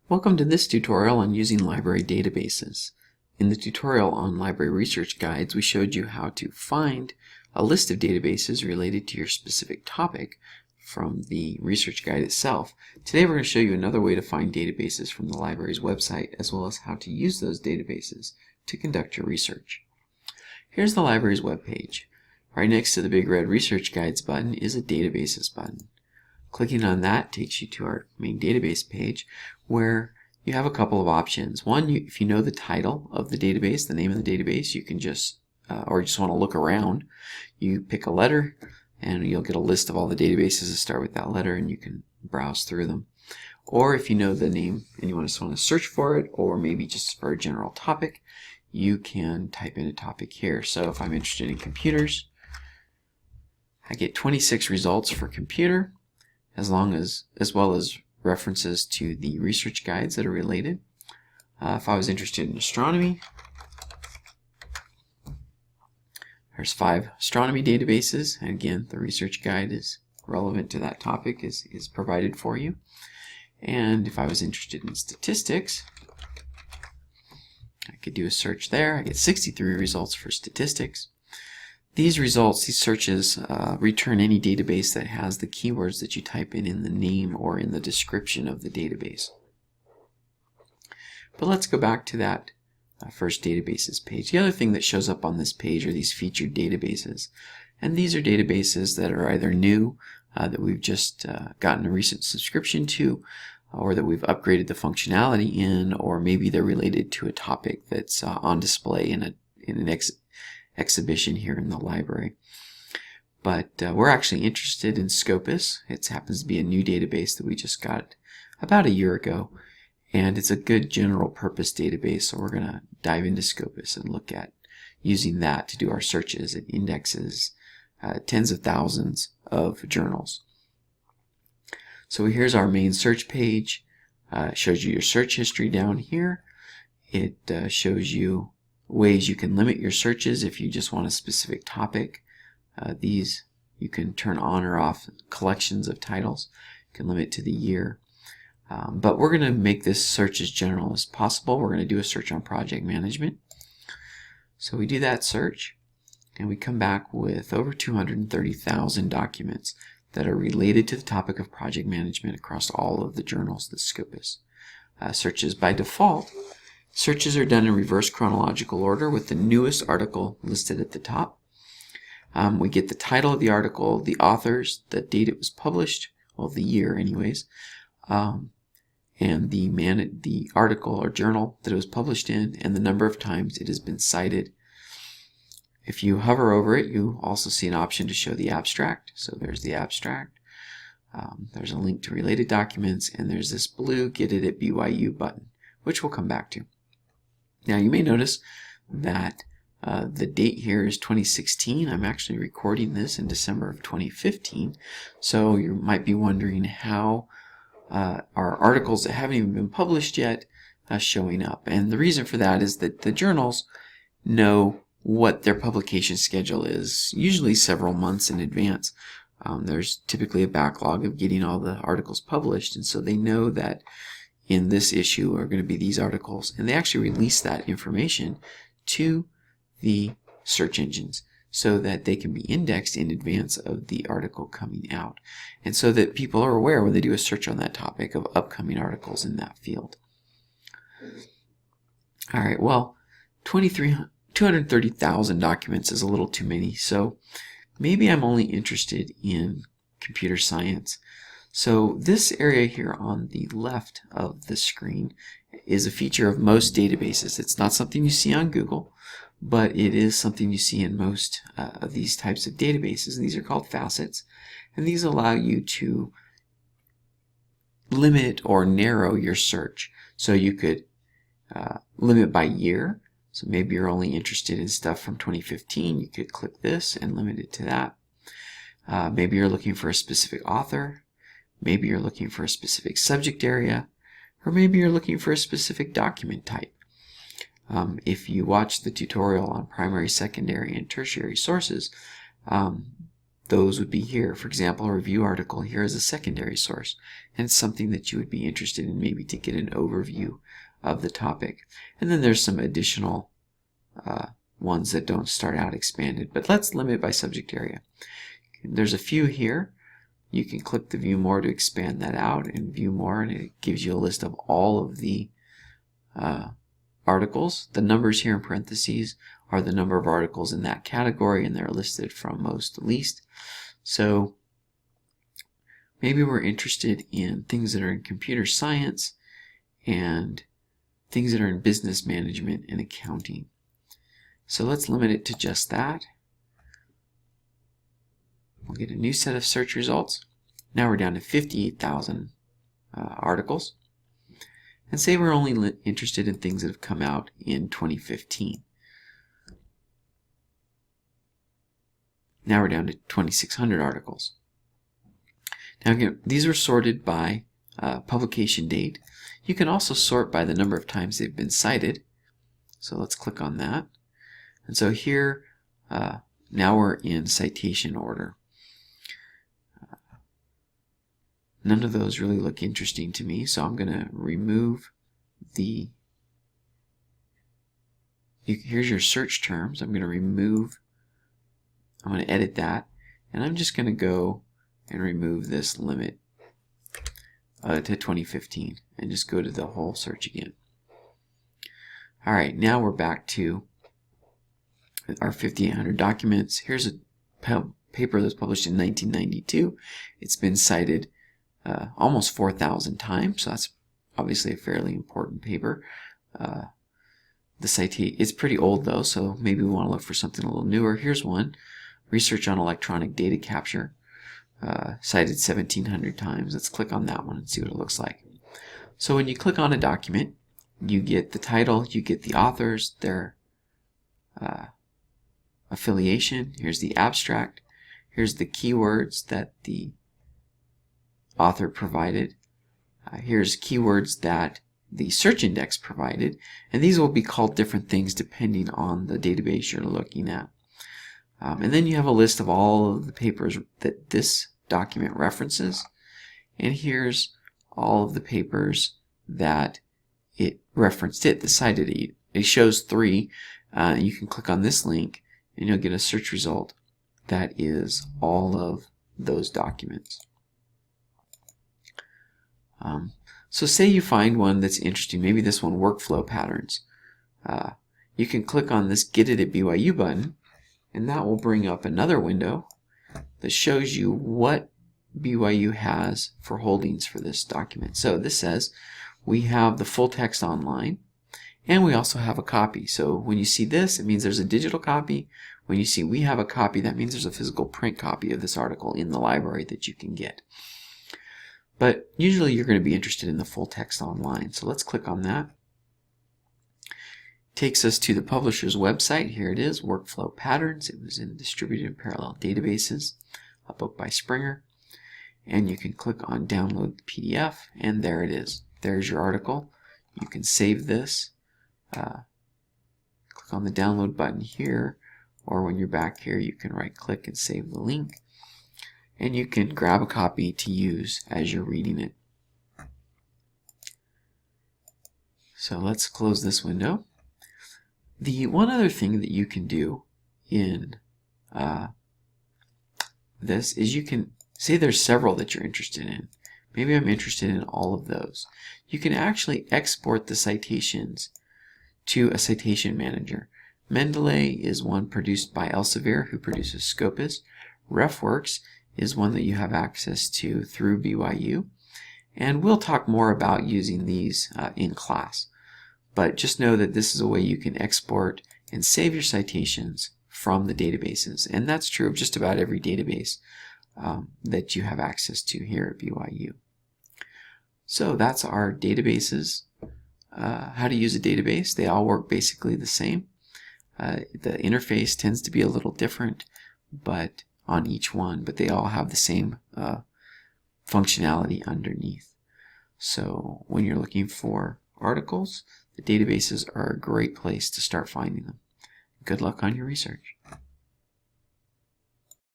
Welcome to this tutorial on using library databases. In the tutorial on library research guides, we showed you how to find a list of databases related to your specific topic from the research guide itself. Today we're going to show you another way to find databases from the library's website, as well as how to use those databases to conduct your research. Here's the library's webpage. Right next to the big red research guides button is a databases button. Clicking on that takes you to our main database page, where you have a couple of options. One, if you know the title of the database, the name of the database, you can just, or you just want to look around, you pick a letter and you'll get a list of all the databases that start with that letter, and you can browse through them. Or if you know the name and you just want to search for it, or maybe just for a general topic, you can type in a topic here. So if I'm interested in computers, I get 26 results for computer, as well as references to the research guides that are related. If I was interested in astronomy, there's 5 astronomy databases, and again the research guide is relevant to that topic, is provided for you. And if I was interested in statistics, I could do a search there. I get 63 results for statistics. These results, these searches, return any database that has the keywords that you type in the name or in the description of the database. But let's go back to that first databases page. The other thing that shows up on this page are these featured databases. And these are databases that are either new, that we've just gotten a recent subscription to, or that we've upgraded the functionality in, or maybe they're related to a topic that's on display in an exhibition here in the library. But we're actually interested in Scopus. It happens to be a new database that we just got about a year ago, and it's a good general purpose database, so we're going to dive into Scopus and look at using that to do our searches. It indexes tens of thousands of journals. So here's our main search page. It shows you your search history down here. It shows you ways you can limit your searches if you just want a specific topic. These you can turn on or off collections of titles. You can limit to the year. But we're going to make this search as general as possible. We're going to do a search on project management. So we do that search, and we come back with over 230,000 documents that are related to the topic of project management across all of the journals that Scopus searches. By default, searches are done in reverse chronological order, with the newest article listed at the top. We get the title of the article, the authors, the date it was published, well, the year anyways, and the article or journal that it was published in, and the number of times it has been cited. If you hover over it, you also see an option to show the abstract. So there's the abstract. There's a link to related documents, and there's this blue Get It at BYU button, which we'll come back to. Now you may notice that the date here is 2016. I'm actually recording this in December of 2015. So you might be wondering how are articles that haven't even been published yet showing up. And the reason for that is that the journals know what their publication schedule is, usually several months in advance. There's typically a backlog of getting all the articles published, and so they know that in this issue are going to be these articles, and they actually release that information to the search engines so that they can be indexed in advance of the article coming out, and so that people are aware when they do a search on that topic of upcoming articles in that field. Alright, well, 230,000 documents is a little too many, so maybe I'm only interested in computer science. So this area here on the left of the screen is a feature of most databases. It's not something you see on Google, but it is something you see in most of these types of databases. And these are called facets, and these allow you to limit or narrow your search. So you could limit by year. So maybe you're only interested in stuff from 2015. You could click this and limit it to that. Maybe you're looking for a specific author. Maybe you're looking for a specific subject area, or maybe you're looking for a specific document type. If you watch the tutorial on primary, secondary, and tertiary sources, those would be here. For example, a review article here is a secondary source, and it's something that you would be interested in maybe to get an overview of the topic. And then there's some additional ones that don't start out expanded, but let's limit by subject area. There's a few here. You can click the view more to expand that out and view more, and it gives you a list of all of the articles. The numbers here in parentheses are the number of articles in that category, and they're listed from most to least. So maybe we're interested in things that are in computer science and things that are in business management and accounting. So let's limit it to just that. We'll get a new set of search results. Now we're down to 58,000 articles. And say we're only interested in things that have come out in 2015. Now we're down to 2,600 articles. Now again, these are sorted by publication date. You can also sort by the number of times they've been cited. So let's click on that. And so here, now we're in citation order. None of those really look interesting to me, so I'm going to remove the... Here's your search terms. I'm going to edit that, and I'm just going to go and remove this limit to 2015 and just go to the whole search again. Alright, now we're back to our 5,800 documents. Here's a paper that's published in 1992. It's been cited almost 4,000 times, so that's obviously a fairly important paper. It's pretty old though, so maybe we want to look for something a little newer. Here's one, Research on Electronic Data Capture, cited 1,700 times. Let's click on that one and see what it looks like. So when you click on a document, you get the title, you get the authors, their affiliation, here's the abstract, here's the keywords that the author provided, here's keywords that the search index provided, and these will be called different things depending on the database you're looking at. And then you have a list of all of the papers that this document references, and here's all of the papers that it referenced the cited it. It shows 3. You can click on this link and you'll get a search result that is all of those documents. So say you find one that's interesting, maybe this one, workflow patterns. You can click on this Get It at BYU button, and that will bring up another window that shows you what BYU has for holdings for this document. So this says we have the full text online, and we also have a copy. So when you see this, it means there's a digital copy. When you see we have a copy, that means there's a physical print copy of this article in the library that you can get. But usually you're going to be interested in the full text online. So let's click on that. Takes us to the publisher's website. Here it is, Workflow Patterns. It was in Distributed and Parallel Databases, a book by Springer. And you can click on Download the PDF, and there it is. There's your article. You can save this. Click on the download button here, or when you're back here, you can right-click and save the link. And you can grab a copy to use as you're reading it. So let's close this window. The one other thing that you can do in this is you can say there's several that you're interested in. Maybe I'm interested in all of those. You can actually export the citations to a citation manager. Mendeley is one produced by Elsevier, who produces Scopus. RefWorks is one that you have access to through BYU. And we'll talk more about using these in class. But just know that this is a way you can export and save your citations from the databases. And that's true of just about every database that you have access to here at BYU. So that's our databases. How to use a database. They all work basically the same. The interface tends to be a little different but on each one, but they all have the same functionality underneath. So when you're looking for articles, the databases are a great place to start finding them. Good luck on your research.